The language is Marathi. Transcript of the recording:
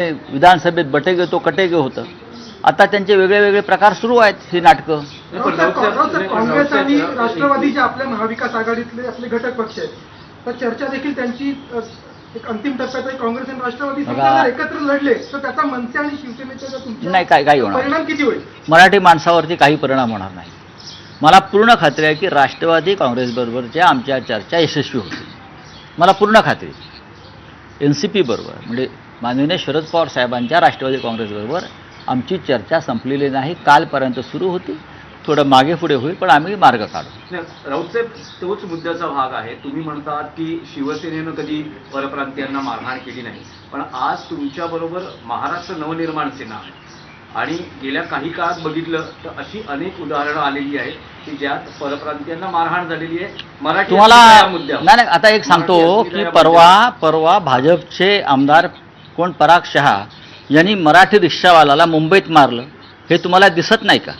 विधानसभेत बटेगे तो कटेगे होतं. आता त्यांचे वेगळे वेगळे प्रकार सुरू आहेत ही नाटकं. काँग्रेस आणि राष्ट्रवादी जे आपल्या महाविकास आघाडीतले आपले घटक पक्ष आहेत तर चर्चा देखील त्यांची एक अंतिम टप्प्यात आहे. काँग्रेस आणि राष्ट्रवादी जर एकत्र लढले तर त्याचा मनसे आणि शिवसेनेच्या नाही काही होणार परिणाम किती होईल? मराठी माणसावरती काही परिणाम होणार नाही. मला पूर्ण खात्री आहे की राष्ट्रवादी काँग्रेसबरोबरच्या आमच्या चर्चा यशस्वी होतील. मला पूर्ण खात्री. NCP बरोबर म्हणजे माननीय शरद पवार साहेबांच्या राष्ट्रवादी काँग्रेसबरोबर आमची चर्चा संपलेली नाही. कालपर्यंत सुरू होती. थोडं मागे पुढे होईल पण आम्ही मार्ग काढू. राऊतसाहेब, तोच मुद्द्याचा भाग आहे. तुम्ही म्हणतात की शिवसेनेनं कधी परप्रांतीयांना मारहाण केली नाही, पण आज तुमच्याबरोबर महाराष्ट्र नवनिर्माण सेना आहे आणि गेल्या काही काळात बघितलं तर अशी अनेक उदाहरणं आलेली आहेत की ज्यात परप्रांतीयांना मारहाण झालेली आहे. मराठी तुम्हाला मुद्द्यावर नाही आता एक सांगतो की परवा भाजपचे आमदार पराग शहा यांनी मराठी रिक्षावाल्याला मुंबईत मारलं. हे तुम्हाला दिसत नाही का?